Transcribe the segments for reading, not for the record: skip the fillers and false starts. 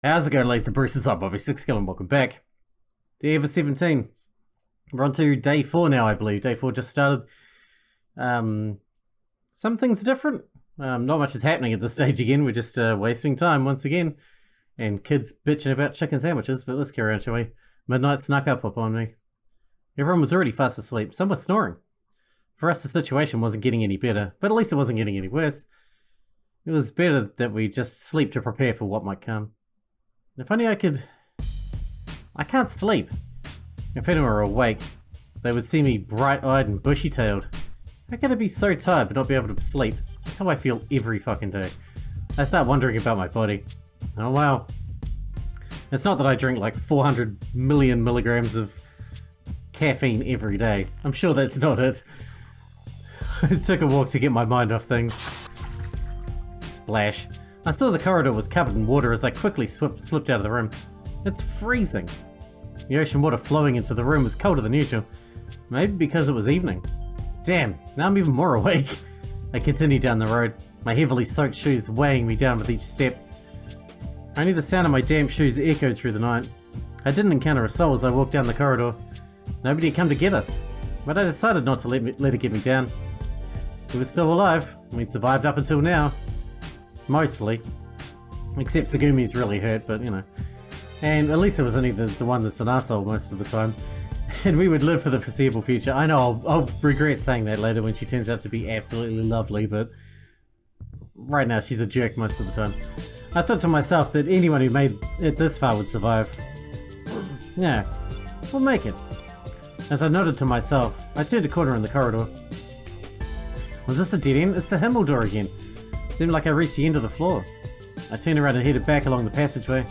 How's it going, ladies and Bruce's up, Bobby Sixkilla, and welcome back. Day ever 17. We're on to day 4 now, I believe. Day 4 just started. Some things are different. Not much is happening at this stage again. We're just wasting time once again. And kids bitching about chicken sandwiches, but let's carry on, shall we? Midnight snuck up upon me. Everyone was already fast asleep. Some were snoring. For us, the situation wasn't getting any better, but at least it wasn't getting any worse. It was better that we just sleep to prepare for what might come. If only I could... I can't sleep. If anyone were awake, they would see me bright-eyed and bushy-tailed. How can I be so tired but not be able to sleep? That's how I feel every fucking day. I start wondering about my body. Oh wow. It's not that I drink like 400 million milligrams of caffeine every day. I'm sure that's not it. I took a walk to get my mind off things. Splash. I saw the corridor was covered in water as I quickly slipped out of the room. It's freezing. The ocean water flowing into the room was colder than usual. Maybe because it was evening. Damn, now I'm even more awake. I continued down the road, my heavily soaked shoes weighing me down with each step. Only the sound of my damp shoes echoed through the night. I didn't encounter a soul as I walked down the corridor. Nobody had come to get us, but I decided not to let it get me down. We were still alive. We'd survived up until now. Mostly. Except Tsugumi's really hurt, but you know. And at least it was only the one that's an asshole most of the time. And we would live for the foreseeable future. I know I'll regret saying that later when she turns out to be absolutely lovely, but right now she's a jerk most of the time. I thought to myself that anyone who made it this far would survive. Yeah, we'll make it. As I nodded to myself, I turned a corner in the corridor. Was this a dead end? It's the Himmel door again. Seemed like I reached the end of the floor. I turned around and headed back along the passageway.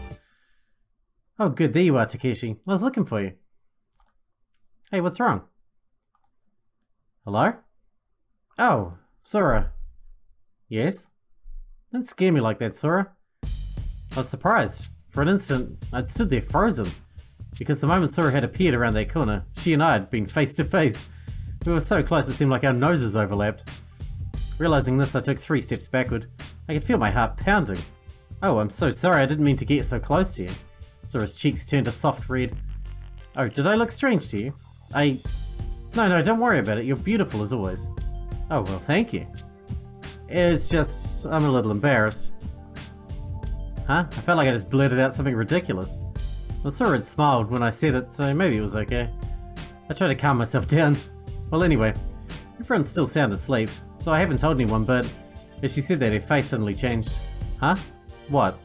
Oh good, there you are, Takeshi. I was looking for you. Hey, what's wrong? Hello? Oh, Sora. Yes? Don't scare me like that, Sora. I was surprised. For an instant, I'd stood there frozen. Because the moment Sora had appeared around that corner, she and I had been face to face. We were so close it seemed like our noses overlapped. Realizing this, I took 3 steps backward. I could feel my heart pounding. Oh, I'm so sorry, I didn't mean to get so close to you. Sora's cheeks turned a soft red. Oh, did I look strange to you? No, don't worry about it. You're beautiful as always. Oh, well, thank you. It's just, I'm a little embarrassed. Huh? I felt like I just blurted out something ridiculous. Well, Sora had smiled when I said it, so maybe it was okay. I tried to calm myself down. Well, anyway, everyone's still sound asleep, so I haven't told anyone, but as she said that, her face suddenly changed. Huh? What?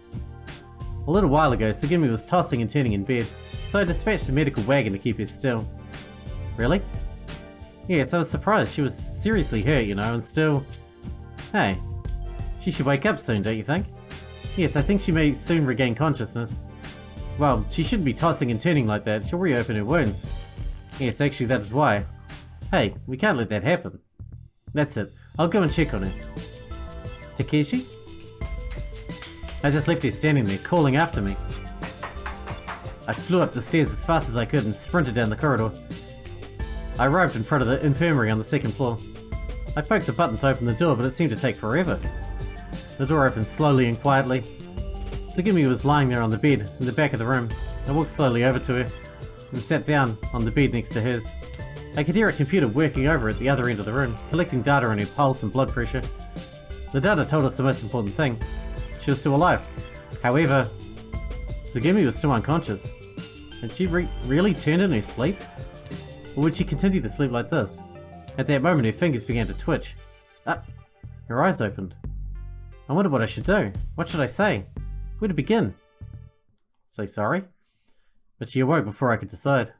A little while ago, Tsugumi was tossing and turning in bed, so I dispatched a medical wagon to keep her still. Really? Yes, I was surprised. She was seriously hurt, you know, and still... Hey, she should wake up soon, don't you think? Yes, I think she may soon regain consciousness. Well, she shouldn't be tossing and turning like that. She'll reopen her wounds. Yes, actually, that is why. Hey, we can't let that happen. That's it. I'll go and check on her. Takeshi? I just left her standing there, calling after me. I flew up the stairs as fast as I could and sprinted down the corridor. I arrived in front of the infirmary on the 2nd floor. I poked the button to open the door, but it seemed to take forever. The door opened slowly and quietly. Tsugumi was lying there on the bed in the back of the room. I walked slowly over to her and sat down on the bed next to hers. I could hear a computer working over at the other end of the room, collecting data on her pulse and blood pressure. The data told us the most important thing. She was still alive. However, Tsugumi was still unconscious. Had she really turned in her sleep? Or would she continue to sleep like this? At that moment, her fingers began to twitch. Her eyes opened. I wondered what I should do. What should I say? Where to begin? Say sorry? But she awoke before I could decide.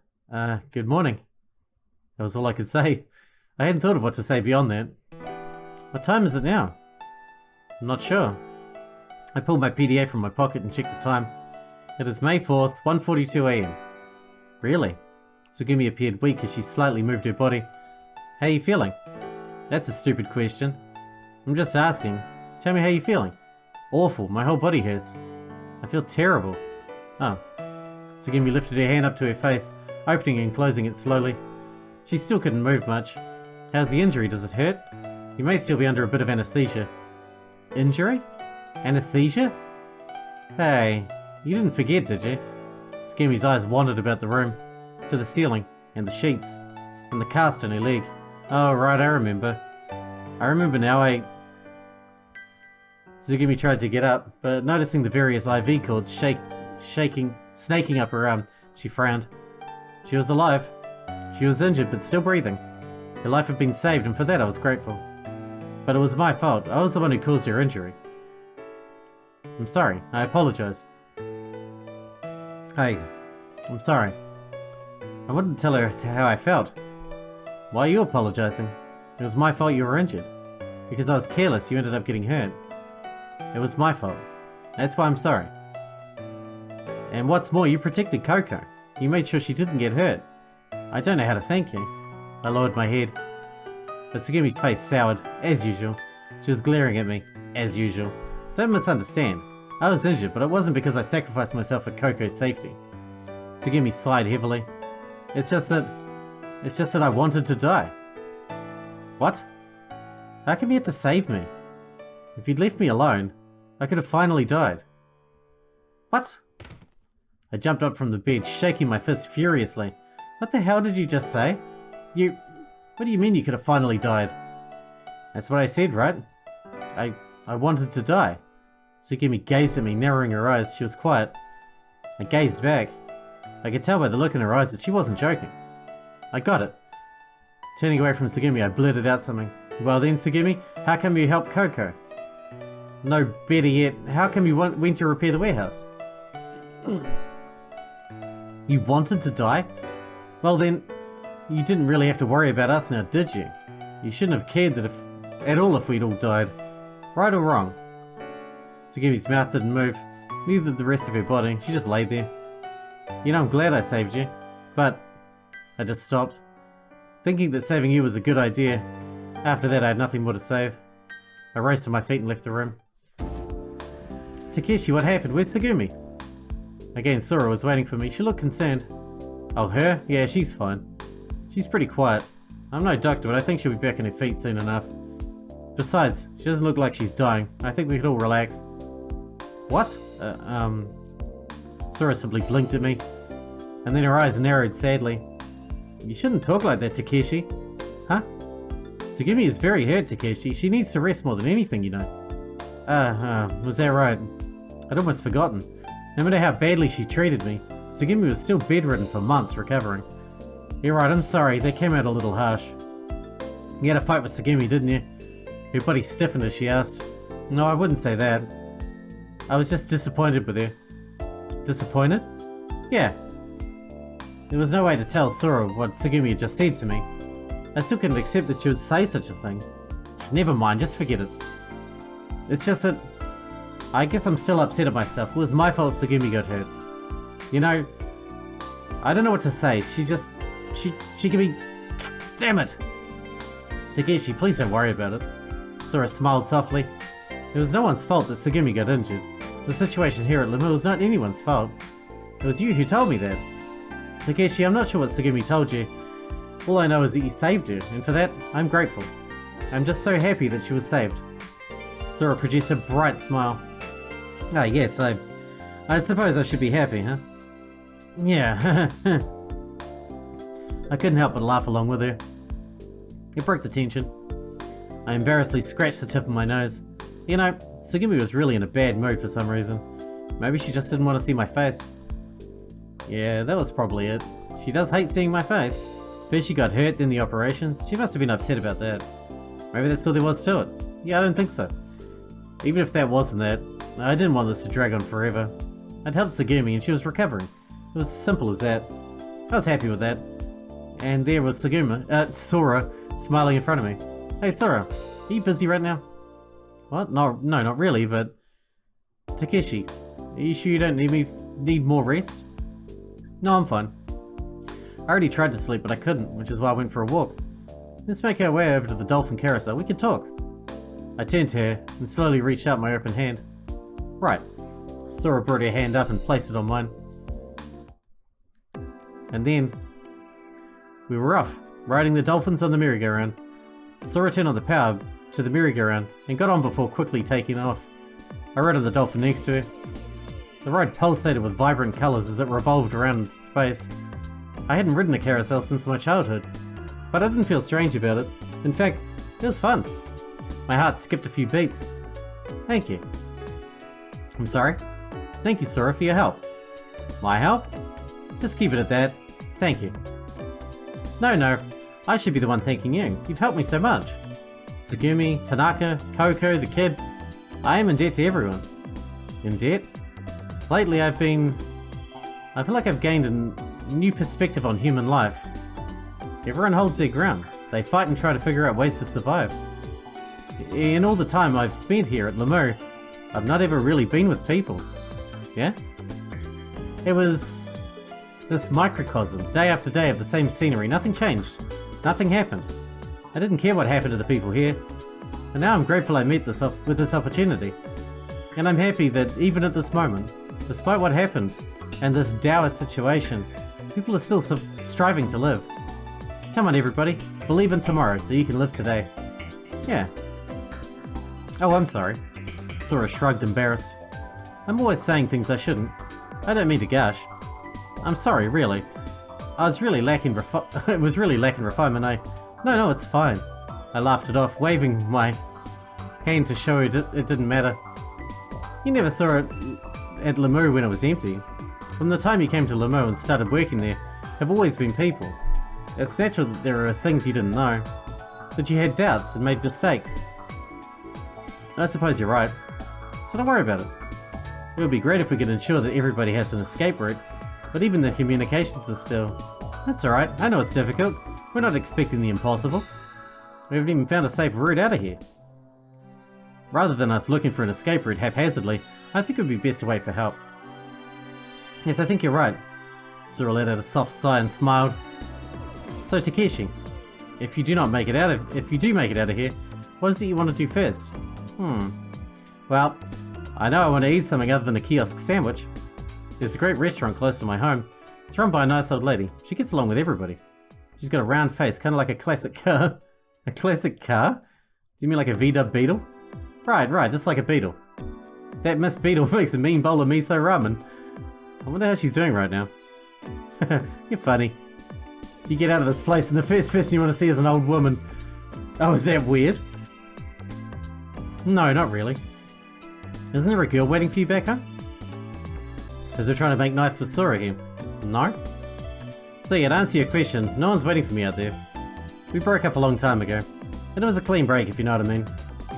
Good morning. That was all I could say. I hadn't thought of what to say beyond that. What time is it now? I'm not sure. I pulled my PDA from my pocket and checked the time. It is May 4th, 1:42 AM. Really? Tsugumi appeared weak as she slightly moved her body. How are you feeling? That's a stupid question. I'm just asking. Tell me how you're feeling. Awful, my whole body hurts. I feel terrible. Oh. Tsugumi lifted her hand up to her face, opening and closing it slowly. She still couldn't move much. How's the injury? Does it hurt? You may still be under a bit of anesthesia. Injury? Anesthesia? Hey, You didn't forget, did you? Tsugimi's eyes wandered about the room, to the ceiling, and the sheets, and the cast on her leg. Oh, right, I remember. I remember now. Tsugimi tried to get up, but noticing the various IV cords snaking up her arm, she frowned. She was alive. She was injured, but still breathing. Her life had been saved, and for that I was grateful. But it was my fault. I was the one who caused her injury. I'm sorry. I apologize. Hey, I'm sorry. I wouldn't tell her how I felt. Why are you apologizing? It was my fault you were injured. Because I was careless, you ended up getting hurt. It was my fault. That's why I'm sorry. And what's more, you protected Coco. You made sure she didn't get hurt. I don't know how to thank you. I lowered my head. But Tsugimi's face soured, as usual. She was glaring at me, as usual. Don't misunderstand. I was injured, but it wasn't because I sacrificed myself for Coco's safety. Tsugimi sighed heavily. It's just that I wanted to die. What? How come you had to save me? If you'd left me alone, I could have finally died. What? I jumped up from the bed, shaking my fist furiously. What the hell did you just say? What do you mean you could have finally died? That's what I said, right? I wanted to die. Tsugimi gazed at me, narrowing her eyes. She was quiet. I gazed back. I could tell by the look in her eyes that she wasn't joking. I got it. Turning away from Tsugimi, I blurted out something. Well then, Tsugimi, how come you helped Coco? No, better yet, how come you went to repair the warehouse? You wanted to die? Well then, you didn't really have to worry about us now, did you? You shouldn't have cared at all if we'd all died. Right or wrong? Tsugimi's mouth didn't move, neither did the rest of her body. She just lay there. You know, I'm glad I saved you, but I just stopped, thinking that saving you was a good idea. After that, I had nothing more to save. I rose to my feet and left the room. Takeshi, what happened? Where's Tsugimi? Again, Sora was waiting for me. She looked concerned. Oh, her? Yeah, she's fine. She's pretty quiet. I'm no doctor, but I think she'll be back on her feet soon enough. Besides, she doesn't look like she's dying. I think we could all relax. What? Sora simply blinked at me, and then her eyes narrowed sadly. You shouldn't talk like that, Takeshi. Huh? Tsugimi is very hurt, Takeshi. She needs to rest more than anything, you know. Was that right? I'd almost forgotten. No matter how badly she treated me, Tsugimi was still bedridden for months recovering. You're right, I'm sorry, they came out a little harsh. You had a fight with Tsugimi, didn't you? Her body stiffened as she asked. No, I wouldn't say that. I was just disappointed with her. Disappointed? Yeah. There was no way to tell Sora what Tsugimi had just said to me. I still couldn't accept that she would say such a thing. Never mind, just forget it. It's just that I guess I'm still upset at myself. It was my fault Tsugimi got hurt. You know, I don't know what to say. She can be... Damn it! Takeshi, please don't worry about it. Sora smiled softly. It was no one's fault that Tsugimi got injured. The situation here at Lemur was not anyone's fault. It was you who told me that. Takeshi, I'm not sure what Tsugimi told you. All I know is that you saved her, and for that, I'm grateful. I'm just so happy that she was saved. Sora produced a bright smile. Ah, yes, I suppose I should be happy, huh? Yeah, I couldn't help but laugh along with her. It broke the tension. I embarrassedly scratched the tip of my nose. You know, Tsugimi was really in a bad mood for some reason. Maybe she just didn't want to see my face. Yeah, that was probably it. She does hate seeing my face. First she got hurt, then the operations. She must have been upset about that. Maybe that's all there was to it. Yeah, I don't think so. Even if that wasn't that, I didn't want this to drag on forever. I'd helped Tsugimi and she was recovering. It was as simple as that. I was happy with that. And there was Sora, smiling in front of me. Hey Sora, are you busy right now? What? No, not really, but... Takeshi, are you sure you don't need more rest? No, I'm fine. I already tried to sleep, but I couldn't, which is why I went for a walk. Let's make our way over to the dolphin carousel. We can talk. I turned to her and slowly reached out my open hand. Right. Sora brought her hand up and placed it on mine. And then we were off, riding the dolphins on the merry-go-round. Sora turned on the power to the merry-go-round and got on before quickly taking off. I rode on the dolphin next to her. The ride pulsated with vibrant colours as it revolved around space. I hadn't ridden a carousel since my childhood, but I didn't feel strange about it. In fact, it was fun. My heart skipped a few beats. Thank you. I'm sorry? Thank you, Sora, for your help. My help? Just keep it at that. Thank you. No, I should be the one thanking you. You've helped me so much. Tsugumi, Tanaka, Coco, the kid. I am in debt to everyone. In debt? Lately I feel like I've gained a new perspective on human life. Everyone holds their ground. They fight and try to figure out ways to survive. In all the time I've spent here at Lamu, I've not ever really been with people. Yeah? It was this microcosm, day after day of the same scenery. Nothing changed. Nothing happened. I didn't care what happened to the people here. And now I'm grateful I met with this opportunity. And I'm happy that even at this moment, despite what happened and this dour situation, people are still striving to live. Come on everybody, believe in tomorrow so you can live today. Yeah. Oh, I'm sorry. Sora shrugged, embarrassed. I'm always saying things I shouldn't. I don't mean to gush. I'm sorry, really. It was really lacking refinement. No, it's fine. I laughed it off, waving my hand to show it didn't matter. You never saw it at Lamu when it was empty. From the time you came to Lamu and started working there, have always been people. It's natural that there are things you didn't know, that you had doubts and made mistakes. I suppose you're right, so don't worry about it. It would be great if we could ensure that everybody has an escape route, but even the communications are still... That's alright, I know it's difficult. We're not expecting the impossible. We haven't even found a safe route out of here. Rather than us looking for an escape route haphazardly, I think it would be best to wait for help. Yes, I think you're right. Sora let out a soft sigh and smiled. So Takeshi, if you do make it out of here, what is it you want to do first? Well, I know I want to eat something other than a kiosk sandwich. There's a great restaurant close to my home. It's run by a nice old lady. She gets along with everybody. She's got a round face, kind of like a classic car. A classic car? Do you mean like a V-dub Beetle? Right, just like a beetle. That Miss Beetle makes a mean bowl of miso ramen. I wonder how she's doing right now. You're funny. You get out of this place and the first person you want to see is an old woman. Oh, is that weird? No, not really. Isn't there a girl waiting for you back home? Because we're trying to make nice with Sora here. No? So yeah, to answer your question, no one's waiting for me out there. We broke up a long time ago. And it was a clean break, if you know what I mean.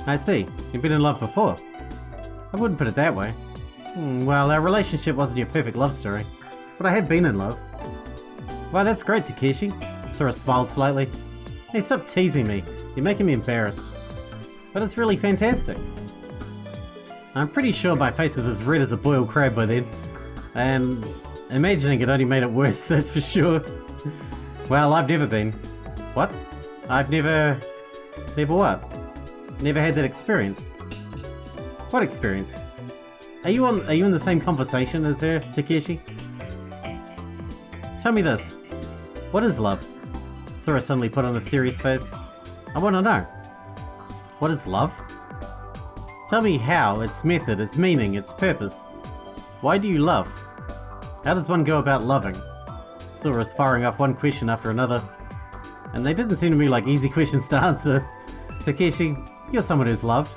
I see. You've been in love before. I wouldn't put it that way. Well, our relationship wasn't your perfect love story. But I have been in love. Wow, that's great, Takeshi. Sora smiled slightly. Hey, stop teasing me. You're making me embarrassed. But it's really fantastic. I'm pretty sure my face was as red as a boiled crab by then. And imagining it only made it worse, that's for sure. Well, I've never been. What? I've never... Never what? Never had that experience. What experience? Are you in the same conversation as her, Takeshi? Tell me this. What is love? Sora suddenly put on a serious face. I want to know. What is love? Tell me how, its method, its meaning, its purpose. Why do you love? How does one go about loving? Sora's firing off one question after another. And they didn't seem to me like easy questions to answer. Takeshi, you're someone who's loved.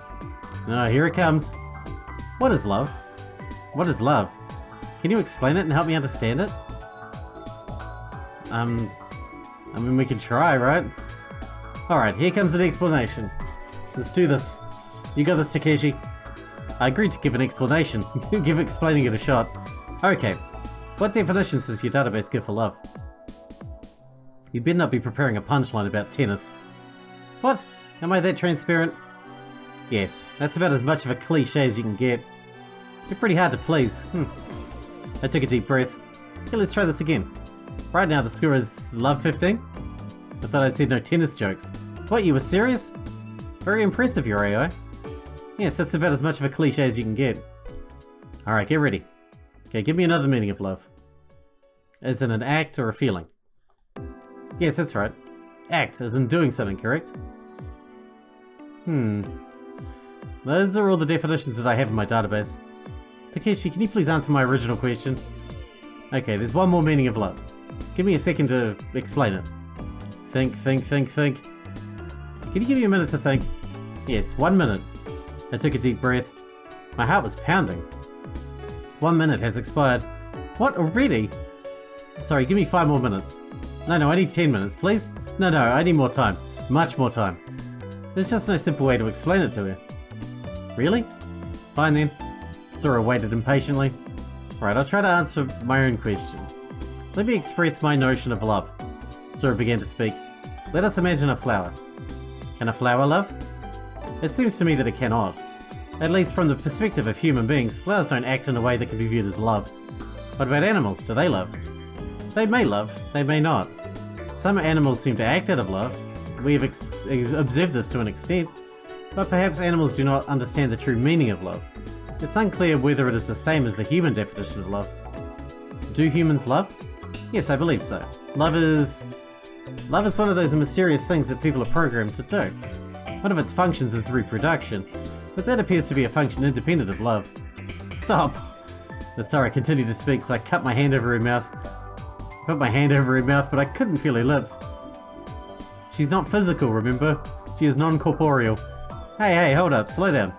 Oh, here it comes. What is love? What is love? Can you explain it and help me understand it? I mean, we can try, right? Alright, here comes an explanation. Let's do this. You got this, Takeshi. I agreed to give an explanation. Give explaining it a shot. Okay. What definitions does your database give for love? You better not be preparing a punchline about tennis. What? Am I that transparent? Yes, that's about as much of a cliche as you can get. You're pretty hard to please. I took a deep breath. Okay, let's try this again. Right now the score is love 15. I thought I'd said no tennis jokes. What, you were serious? Very impressive, your AI. Yes, that's about as much of a cliche as you can get. Alright, get ready. Okay, give me another meaning of love. As in an act or a feeling? Yes, that's right. Act, as in doing something, correct? Those are all the definitions that I have in my database. Takeshi, can you please answer my original question? Okay, there's one more meaning of love. Give me a second to explain it. Think. Can you give me a minute to think? Yes, 1 minute. I took a deep breath. My heart was pounding. 1 minute has expired. What, already? Sorry, give me 5 more minutes. No, I need 10 minutes, please. No, I need more time. Much more time. There's just no simple way to explain it to her. Really? Fine then. Sora waited impatiently. Right, I'll try to answer my own question. Let me express my notion of love. Sora began to speak. Let us imagine a flower. Can a flower love? It seems to me that it cannot. At least from the perspective of human beings, flowers don't act in a way that can be viewed as love. What about animals? Do they love? They may love, they may not. Some animals seem to act out of love. We have observed this to an extent, but perhaps animals do not understand the true meaning of love. It's unclear whether it is the same as the human definition of love. Do humans love? Yes, I believe so. Love is one of those mysterious things that people are programmed to do. One of its functions is reproduction, but that appears to be a function independent of love. Stop! Sora continued to speak, so I cut my hand over her mouth. Put my hand over her mouth, but I couldn't feel her lips. She's not physical, remember? She is non-corporeal. Hey, hold up, slow down.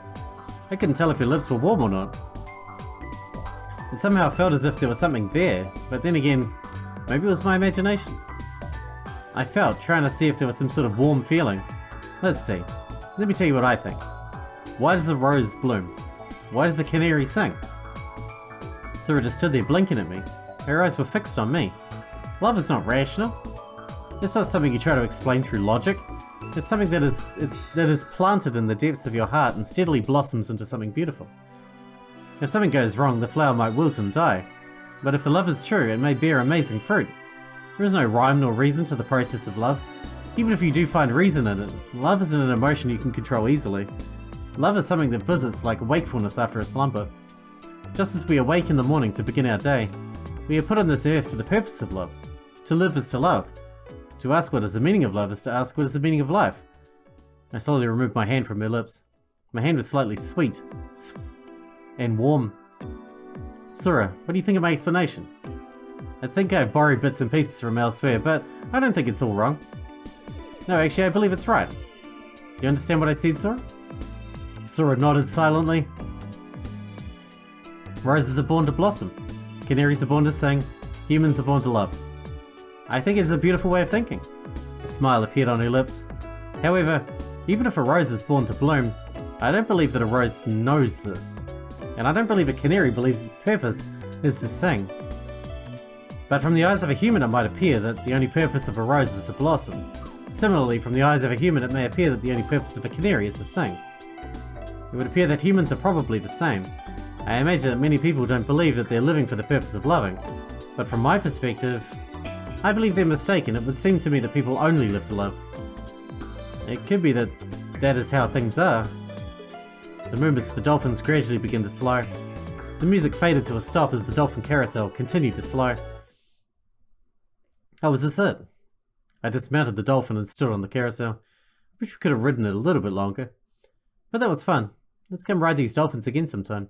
I couldn't tell if her lips were warm or not. It somehow felt as if there was something there, but then again, maybe it was my imagination. I felt, trying to see if there was some sort of warm feeling. Let's see. Let me tell you what I think. Why does a rose bloom? Why does a canary sing? Sora just stood there blinking at me. Her eyes were fixed on me. Love is not rational. It's not something you try to explain through logic. It's something that is planted in the depths of your heart and steadily blossoms into something beautiful. If something goes wrong, the flower might wilt and die. But if the love is true, it may bear amazing fruit. There is no rhyme nor reason to the process of love. Even if you do find reason in it, love isn't an emotion you can control easily. Love is something that visits like wakefulness after a slumber. Just as we awake in the morning to begin our day, we are put on this earth for the purpose of love. To live is to love. To ask what is the meaning of love is to ask what is the meaning of life. I slowly removed my hand from her lips. My hand was slightly sweet and warm. Sora, what do you think of my explanation? I think I've borrowed bits and pieces from elsewhere, but I don't think it's all wrong. No, actually, I believe it's right. You understand what I said, Sora? Sora nodded silently. Roses are born to blossom. Canaries are born to sing. Humans are born to love. I think it's a beautiful way of thinking. A smile appeared on her lips. However, even if a rose is born to bloom, I don't believe that a rose knows this. And I don't believe a canary believes its purpose is to sing. But from the eyes of a human, it might appear that the only purpose of a rose is to blossom. Similarly, from the eyes of a human, it may appear that the only purpose of a canary is to sing. It would appear that humans are probably the same. I imagine that many people don't believe that they're living for the purpose of loving. But from my perspective, I believe they're mistaken. It would seem to me that people only live to love. It could be that that is how things are. The moments the dolphins gradually begin to slow. The music faded to a stop as the dolphin carousel continued to slow. Oh, was this it? I dismounted the dolphin and stood on the carousel. Wish we could have ridden it a little bit longer. But that was fun. Let's come ride these dolphins again sometime.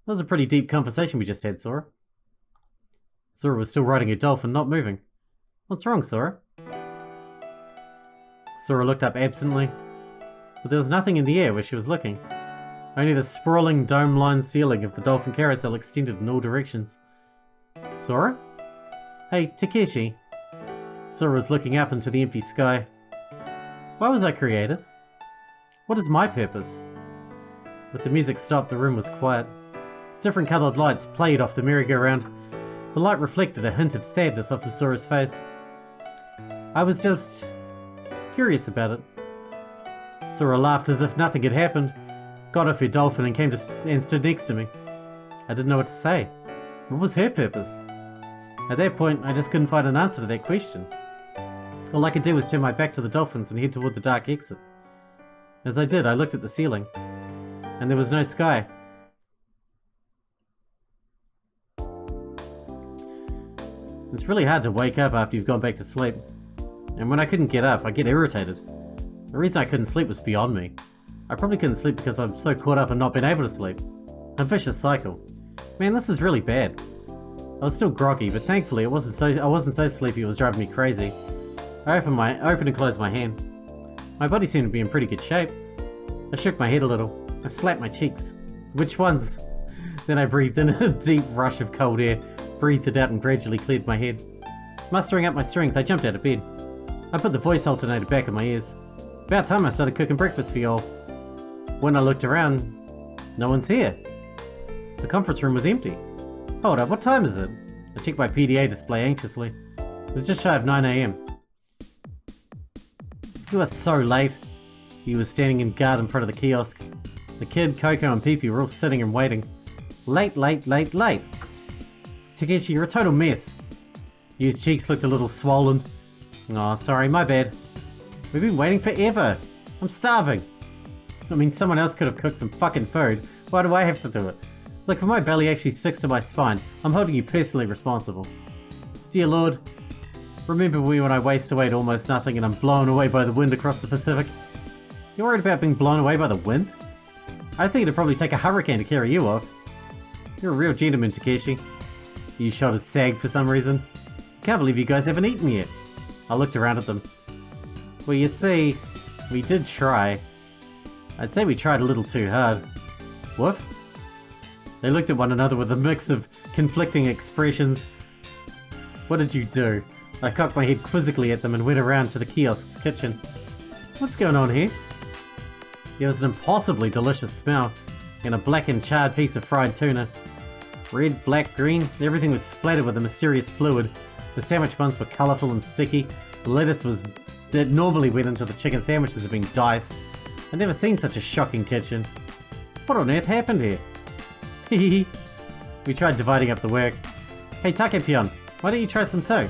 That was a pretty deep conversation we just had, Sora. Sora was still riding a dolphin, not moving. What's wrong, Sora? Sora looked up absently, but there was nothing in the air where she was looking. Only the sprawling dome-lined ceiling of the dolphin carousel extended in all directions. Sora? Hey, Takeshi. Sora was looking up into the empty sky. Why was I created? What is my purpose? With the music stopped, the room was quiet. Different coloured lights played off the merry-go-round. The light reflected a hint of sadness off of Sora's face. I was just curious about it. Sora laughed as if nothing had happened, got off her dolphin and stood next to me. I didn't know what to say. What was her purpose? At that point, I just couldn't find an answer to that question. All I could do was turn my back to the dolphins and head toward the dark exit. As I did, I looked at the ceiling, and there was no sky. It's really hard to wake up after you've gone back to sleep. And when I couldn't get up, I get irritated. The reason I couldn't sleep was beyond me. I probably couldn't sleep because I'm so caught up in not being able to sleep. A vicious cycle. Man, this is really bad. I was still groggy, but thankfully I wasn't so sleepy it was driving me crazy. I opened and closed my hand. My body seemed to be in pretty good shape. I shook my head a little. I slapped my cheeks. Which ones? Then I breathed in a deep rush of cold air, breathed it out and gradually cleared my head. Mustering up my strength, I jumped out of bed. I put the voice alternator back in my ears. About time I started cooking breakfast for y'all. When I looked around, no one's here. The conference room was empty. Hold up, what time is it? I checked my PDA display anxiously. It was just shy of 9 AM. You are so late. He was standing in guard in front of the kiosk. The kid, Coco, and Pee-Pee were all sitting and waiting. Late. Takeshi, you're a total mess. His cheeks looked a little swollen. Oh, sorry, my bad. We've been waiting forever. I'm starving. I mean, someone else could have cooked some fucking food. Why do I have to do it? Look, if my belly actually sticks to my spine, I'm holding you personally responsible. Dear Lord, remember me when I waste away to almost nothing and I'm blown away by the wind across the Pacific? You're worried about being blown away by the wind? I think it'd probably take a hurricane to carry you off. You're a real gentleman, Takeshi. Your shoulders sagged for some reason. Can't believe you guys haven't eaten yet. I looked around at them. Well, you see, we did try. I'd say we tried a little too hard. What? They looked at one another with a mix of conflicting expressions. What did you do? I cocked my head quizzically at them and went around to the kiosk's kitchen. What's going on here? There was an impossibly delicious smell, and a black and charred piece of fried tuna. Red, black, green, everything was splattered with a mysterious fluid. The sandwich buns were colourful and sticky. The lettuce that normally went into the chicken sandwiches had been diced. I'd never seen such a shocking kitchen. What on earth happened here? Hehehe. We tried dividing up the work. Hey Takepion, why don't you try some too?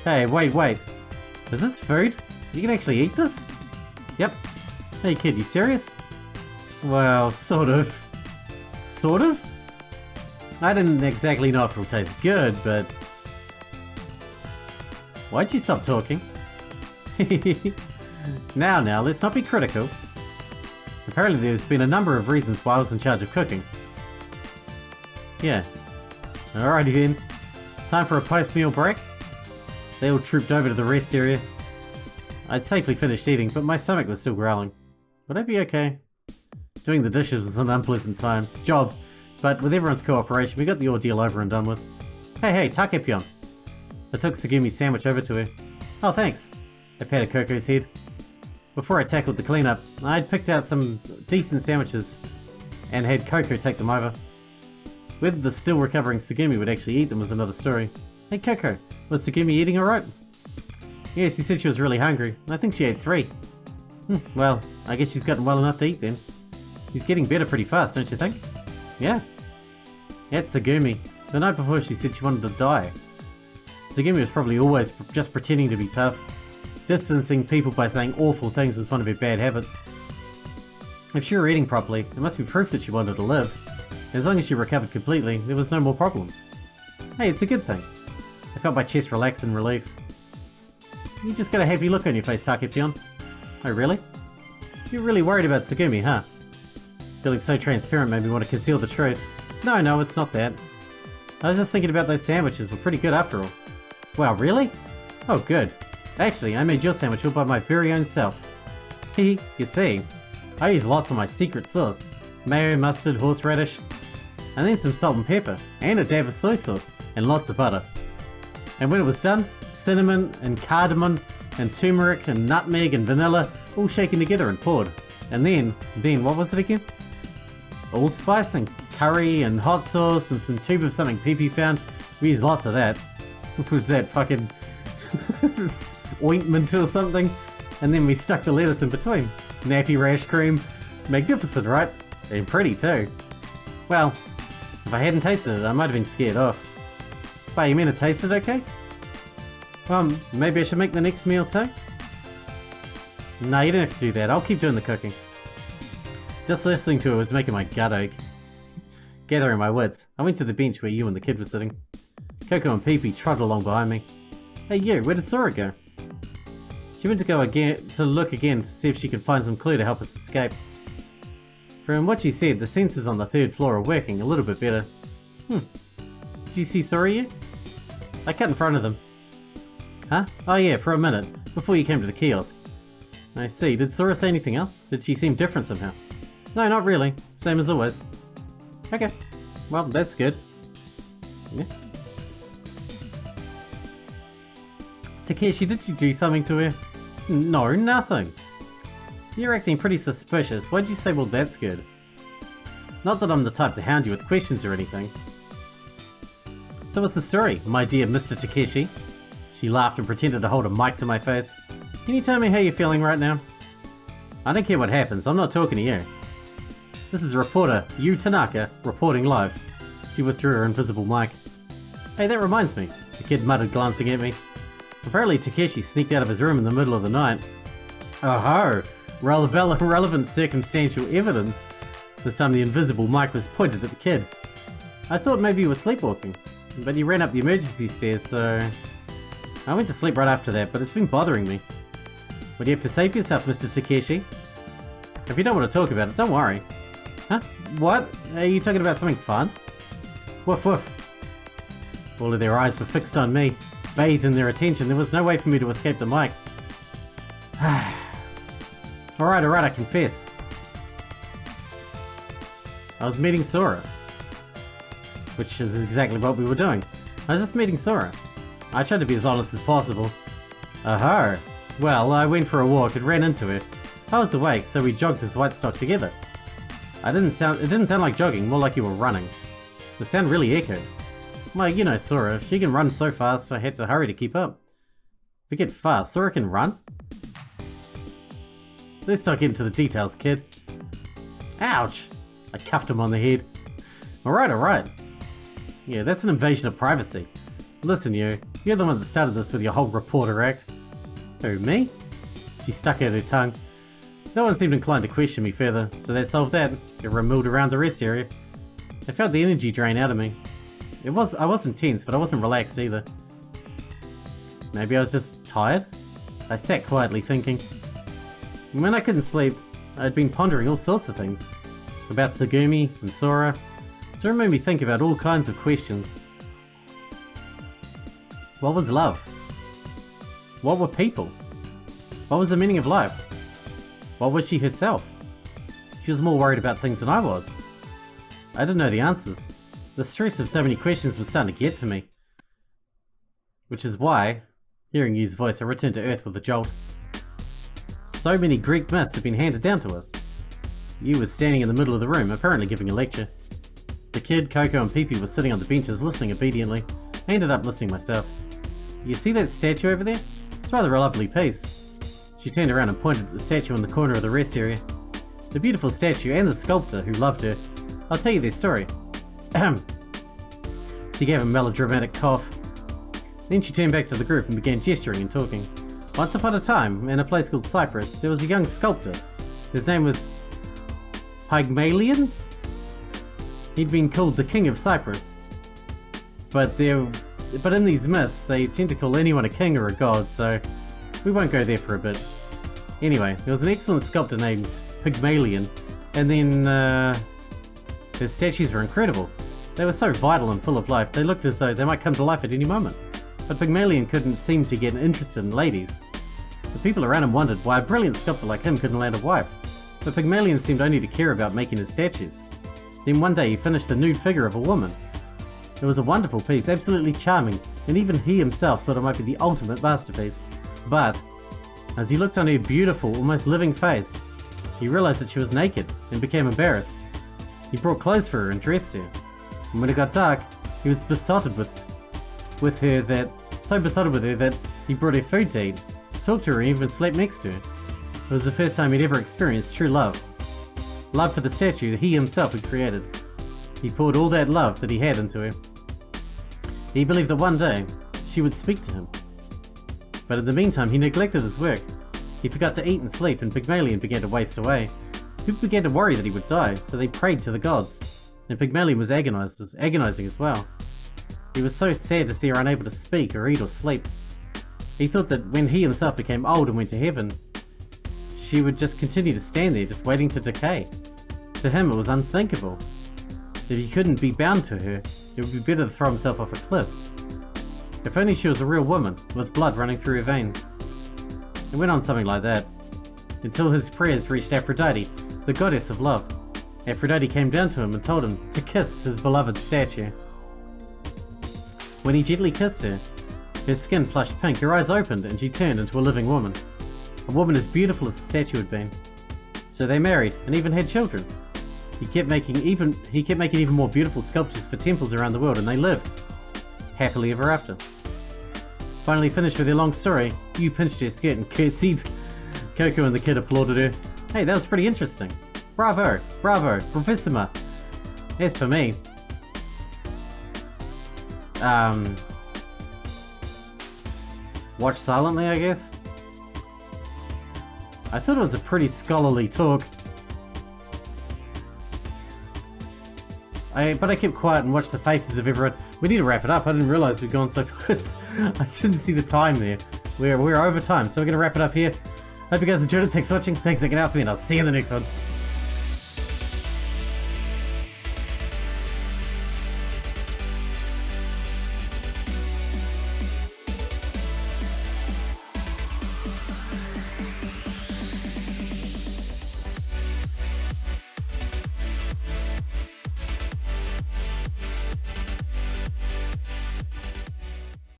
Hey, wait. Is this food? You can actually eat this? Yep. Hey kid, you serious? Well, sort of. Sort of? I didn't exactly know if it'll taste good, but... Why'd you stop talking? Now, let's not be critical. Apparently there's been a number of reasons why I was in charge of cooking. Yeah. Alrighty then. Time for a post-meal break? They all trooped over to the rest area. I'd safely finished eating, but my stomach was still growling. Would I be okay? Doing the dishes was an unpleasant job, but with everyone's cooperation, we got the ordeal over and done with. Hey, Takepion. I took Tsugumi's sandwich over to her. Oh, thanks. I patted Coco's head. Before I tackled the cleanup, I'd picked out some decent sandwiches and had Coco take them over. Whether the still recovering Tsugumi would actually eat them was another story. Hey Coco, was Tsugumi eating alright? Yes, she said she was really hungry. I think she ate 3. Well, I guess she's gotten well enough to eat then. She's getting better pretty fast, don't you think? Yeah. That's Tsugumi. The night before she said she wanted to die. Tsugumi was probably always just pretending to be tough. Distancing people by saying awful things was one of her bad habits. If she were eating properly, it must be proof that she wanted to live. As long as she recovered completely, there was no more problems. Hey, it's a good thing. I felt my chest relax in relief. You just got a happy look on your face, Takepion. Oh, really? You're really worried about Tsugumi, huh? Feeling so transparent made me want to conceal the truth. No, it's not that. I was just thinking about those sandwiches were pretty good after all. Wow, really? Oh, good. Actually, I made your sandwich all by my very own self. Hehe, you see, I use lots of my secret sauce. Mayo, mustard, horseradish, and then some salt and pepper, and a dab of soy sauce, and lots of butter. And when it was done, cinnamon, and cardamom, and turmeric, and nutmeg, and vanilla, all shaken together and poured. And then, what was it again? Allspice, and curry, and hot sauce, and some tube of something Pee-Pee found. We used lots of that. What was that, fucking ointment or something? And then we stuck the lettuce in between. Nappy rash cream. Magnificent, right? And pretty too. Well, if I hadn't tasted it, I might have been scared off. Wait, you mean it tasted okay? Well, maybe I should make the next meal too? No, you don't have to do that. I'll keep doing the cooking. Just listening to it was making my gut ache. Gathering my wits, I went to the bench where you and the kid were sitting. Coco and Pee-Pee trotted along behind me. Hey you, where did Sora go? She went to go again to look again to see if she could find some clue to help us escape. From what she said, the sensors on the 3rd floor are working a little bit better. Did you see Sora? I cut in front of them. Huh? Oh yeah, for a minute, before you came to the kiosk. I see. Did Sora say anything else? Did she seem different somehow? No, not really. Same as always. Okay. Well, that's good. Yeah. Takeshi, did you do something to her? No, nothing. You're acting pretty suspicious. Why'd you say, well, that's good? Not that I'm the type to hound you with questions or anything. So what's the story, my dear Mr. Takeshi? She laughed and pretended to hold a mic to my face. Can you tell me how you're feeling right now? I don't care what happens, I'm not talking to you. This is reporter Yu Tanaka reporting live. She withdrew her invisible mic. Hey, that reminds me, the kid muttered, glancing at me. Apparently Takeshi sneaked out of his room in the middle of the night. Oh-ho! Relevant circumstantial evidence. This time the invisible mic was pointed at the kid. I thought maybe you were sleepwalking, but you ran up the emergency stairs, so... I went to sleep right after that, but it's been bothering me. What do you have to say for yourself, Mr. Takeshi? If you don't want to talk about it, don't worry. Huh? What? Are you talking about something fun? Woof woof. All of their eyes were fixed on me, bathed in their attention. There was no way for me to escape the mic. Alright, I confess. I was meeting Sora. Which is exactly what we were doing. I was just meeting Sora. I tried to be as honest as possible. Oh-ho. Well, I went for a walk and ran into her. I was awake, so we jogged as White Stock together. It didn't sound like jogging, more like you were running. The sound really echoed. Well, you know Sora, she can run so fast I had to hurry to keep up. Forget fast, Sora can run? Let's not get into the details, kid. Ouch! I cuffed him on the head. Alright. Yeah, that's an invasion of privacy. Listen, you're the one that started this with your whole reporter act. Who, me? She stuck out her tongue. No one seemed inclined to question me further, so that solved that. Everyone moved around the rest area. I felt the energy drain out of me. I wasn't tense, but I wasn't relaxed either. Maybe I was just tired? I sat quietly thinking. When I couldn't sleep, I'd been pondering all sorts of things. About Tsugumi and Sora. Sora made me think about all kinds of questions. What was love? What were people? What was the meaning of life? What was she herself? She was more worried about things than I was. I didn't know the answers. The stress of so many questions was starting to get to me. Which is why, hearing Yu's voice, I returned to Earth with a jolt. So many Greek myths had been handed down to us. Yu was standing in the middle of the room, apparently giving a lecture. The kid, Coco, and Pee-Pee were sitting on the benches listening obediently. I ended up listening myself. You see that statue over there? It's rather a lovely piece. She turned around and pointed at the statue in the corner of the rest area. The beautiful statue and the sculptor who loved her. I'll tell you their story. Ahem. She gave a melodramatic cough. Then she turned back to the group and began gesturing and talking. Once upon a time, in a place called Cyprus, there was a young sculptor. His name was Pygmalion? He'd been called the King of Cyprus. But in these myths, they tend to call anyone a king or a god, so we won't go there for a bit. Anyway, there was an excellent sculptor named Pygmalion, and then his statues were incredible. They were so vital and full of life, they looked as though they might come to life at any moment. But Pygmalion couldn't seem to get interested in ladies. The people around him wondered why a brilliant sculptor like him couldn't land a wife, but Pygmalion seemed only to care about making his statues. Then one day he finished the nude figure of a woman. It was a wonderful piece, absolutely charming, and even he himself thought it might be the ultimate masterpiece. But, as he looked on her beautiful, almost living face, he realized that she was naked and became embarrassed. He brought clothes for her and dressed her. And when it got dark, he was besotted with her that he brought her food to eat, talked to her, and even slept next to her. It was the first time he'd ever experienced true love. Love for the statue that he himself had created. He poured all that love that he had into her. He believed that one day, she would speak to him. But in the meantime, he neglected his work. He forgot to eat and sleep, and Pygmalion began to waste away. People began to worry that he would die, so they prayed to the gods. And Pygmalion was agonizing as well. He was so sad to see her unable to speak or eat or sleep. He thought that when he himself became old and went to heaven, she would just continue to stand there, just waiting to decay To him, it was unthinkable. If he couldn't be bound to her, it would be better to throw himself off a cliff. If only she was a real woman, with blood running through her veins. It went on something like that, until his prayers reached Aphrodite, the goddess of love. Aphrodite came down to him and told him to kiss his beloved statue. When he gently kissed her, her skin flushed pink, her eyes opened, and she turned into a living woman. A woman as beautiful as the statue had been. So they married, and even had children. He kept making even more beautiful sculptures for temples around the world, and they lived happily ever after. Finally finished with their long story, Yu pinched her skirt and curtsied. Coco and the kid applauded her. Hey, that was pretty interesting. Bravo, bravo, bravissima. As for me, watch silently, I guess. I thought it was a pretty scholarly talk. But I kept quiet and watched the faces of everyone. We need to wrap it up. I didn't realize we'd gone so fast. I didn't see the time there. We're over time, so we're going to wrap it up here. Hope you guys enjoyed it. Thanks for watching. Thanks for looking out for me, and I'll see you in the next one.